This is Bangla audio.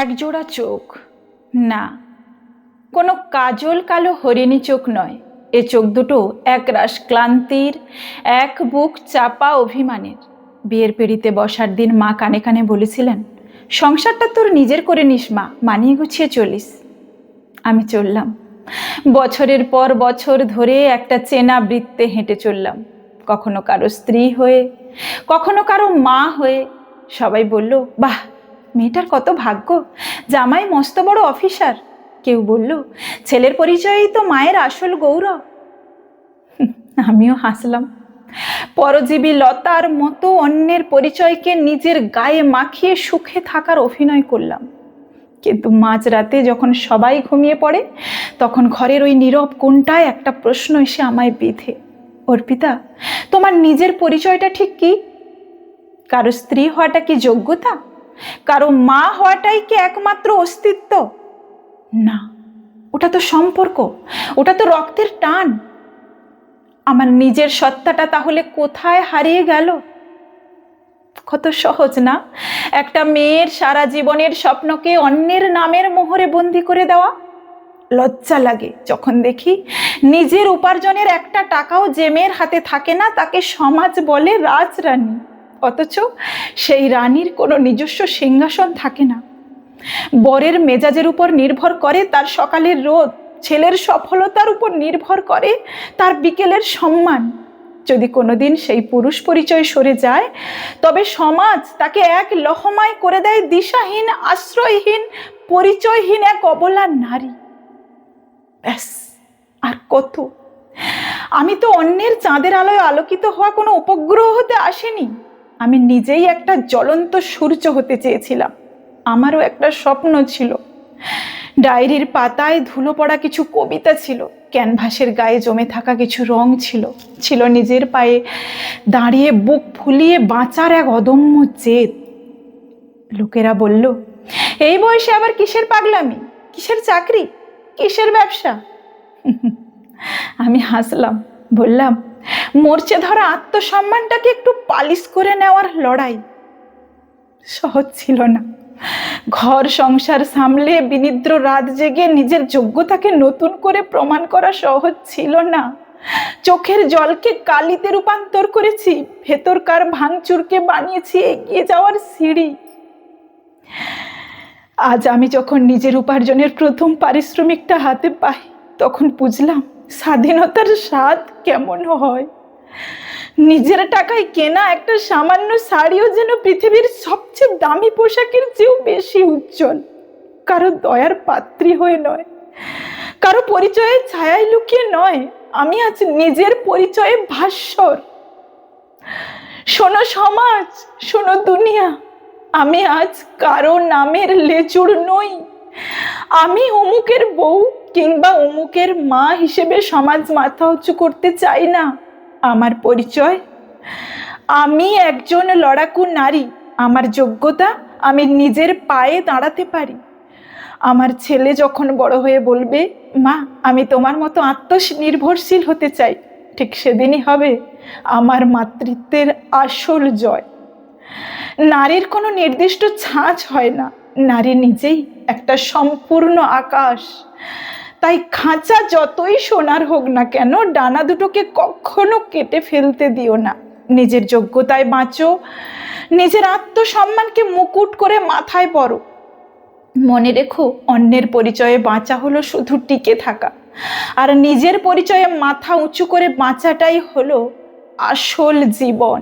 একজোড়া চোখ, না, কোনো কাজল কালো হরিণী চোখ নয়। এ চোখ দুটো একরাশ ক্লান্তির, এক বুক চাপা অভিমানের। বিয়ের পিঁড়িতে বসার দিন মা কানে কানে বলেছিলেন, সংসারটা তোর নিজের করে নিস মা, মানিয়ে গুছিয়ে চলিস। আমি চললাম, বছরের পর বছর ধরে একটা চেনা বৃত্তে হেঁটে চললাম, কখনো কারো স্ত্রী হয়ে, কখনো কারো মা হয়ে। সবাই বলল, বাহ, মেয়েটার কত ভাগ্য, জামাই মস্ত বড় অফিসার। কেউ বলল, ছেলের পরিচয়েই তো মায়ের আসল গৌরব। আমিও হাসলাম। পরজীবী লতার মতো অন্যের পরিচয়কে নিজের গায়ে মাখিয়ে সুখে থাকার অভিনয় করলাম। কিন্তু মাঝরাতে যখন সবাই ঘুমিয়ে পড়ে, তখন ঘরের ওই নীরব কোণটায় একটা প্রশ্ন এসে আমায় বেঁধে, অর্পিতা, তোমার নিজের পরিচয়টা ঠিক কি? কারো স্ত্রী হওয়াটা কি যোগ্যতা? কারো মা হওয়াটাই কি একমাত্র অস্তিত্ব? না, ওটা তো সম্পর্ক, ওটা তো রক্তের টান। আমার নিজের সত্তাটা তাহলে কোথায় হারিয়ে গেল? কত সহজ না একটা মেয়ের সারা জীবনের স্বপ্নকে অন্যের নামের মোহরে বন্দি করে দেওয়া। লজ্জা লাগে যখন দেখি নিজের উপার্জনের একটা টাকাও যে মেয়ের হাতে থাকে না তাকে সমাজ বলে রাজরানী, অথচ সেই রানীর কোনো নিজস্ব সিংহাসন থাকে না। বরের মেজাজের উপর নির্ভর করে তার সকালের রোদ, ছেলের সফলতার উপর নির্ভর করে তার বিকেলের সম্মান। যদি কোনোদিন সেই পুরুষ পরিচয় সরে যায়, তবে সমাজ তাকে এক লহমায় করে দেয় দিশাহীন, আশ্রয়হীন, পরিচয়হীন এক অবলা নারী। ব্যাস, আর কত? আমি তো অন্যের চাঁদের আলোয় আলোকিত হওয়া কোনো উপগ্রহ হতে আসেনি। আমি নিজেই একটা জ্বলন্ত সূর্য হতে চেয়েছিলাম। আমারও একটা স্বপ্ন ছিল। ডায়েরির পাতায় ধুলো পড়া কিছু কবিতা ছিল, ক্যানভাসের গায়ে জমে থাকা কিছু রং ছিল, ছিল নিজের পায়ে দাঁড়িয়ে বুক ফুলিয়ে বাঁচার এক অদম্য জেদ। লোকেরা বলল, এই বয়সে আবার কিসের পাগলামি, কিসের চাকরি, কিসের ব্যবসা? আমি হাসলাম, বললাম, মরচে ধরা আত্মসম্মানটাকে একটু পালিশ করে নেওয়ার লড়াই। সহজ ছিল না। ঘর সংসার সামলে বিনিদ্র রাত জেগে নিজের যোগ্যতাকে নতুন করে প্রমাণ করা সহজ ছিল না। চোখের জলকে কালিতে রূপান্তর করেছি, ভেতরকার ভাঙচুরকে বানিয়েছি এগিয়ে যাওয়ার সিঁড়ি। আজ আমি যখন নিজের উপার্জনের প্রথম পারিশ্রমিকটা হাতে পাই, তখন বুঝলাম স্বাধীনতার স্বাদ কেমন হয়। নিজের টাকায় কেনা একটা সামান্য শাড়িও যেন পৃথিবীর সবচেয়ে দামি পোশাকের চেয়েও বেশি উজ্জ্বল। কারো দয়ার পাত্রী হয়ে নয়, কারো পরিচয়ের ছায়ায় লুকিয়ে নয়, আমি আজ নিজের পরিচয়ে ভাস্বর। শোনো সমাজ, শোনো দুনিয়া, আমি আজ কারো নামের লেজুড় নই। আমি অমুকের বউ কিংবা অমুকের মা হিসেবে সমাজ মাথা উঁচু করতে চাই না। আমার পরিচয়, আমি একজন লড়াকু নারী। আমার যোগ্যতা, আমি নিজের পায়ে দাঁড়াতে পারি। আমার ছেলে যখন বড় হয়ে বলবে, মা, আমি তোমার মতো আত্মনির্ভরশীল হতে চাই, ঠিক সেদিনই হবে আমার মাতৃত্বের আসল জয়। নারীর কোনো নির্দিষ্ট ছাঁচ হয় না, নারী নিজেই একটা সম্পূর্ণ আকাশ। তাই খাঁচা যতই সোনার হোক না কেন, ডানা দুটোকে কখনো কেটে ফেলতে দিও না। নিজের যোগ্যতায় বাঁচো, নিজের আত্মসম্মানকে মুকুট করে মাথায় পরো। মনে রেখো, অন্যের পরিচয়ে বাঁচা হলো শুধু টিকে থাকা, আর নিজের পরিচয়ে মাথা উঁচু করে বাঁচাটাই হলো আসল জীবন।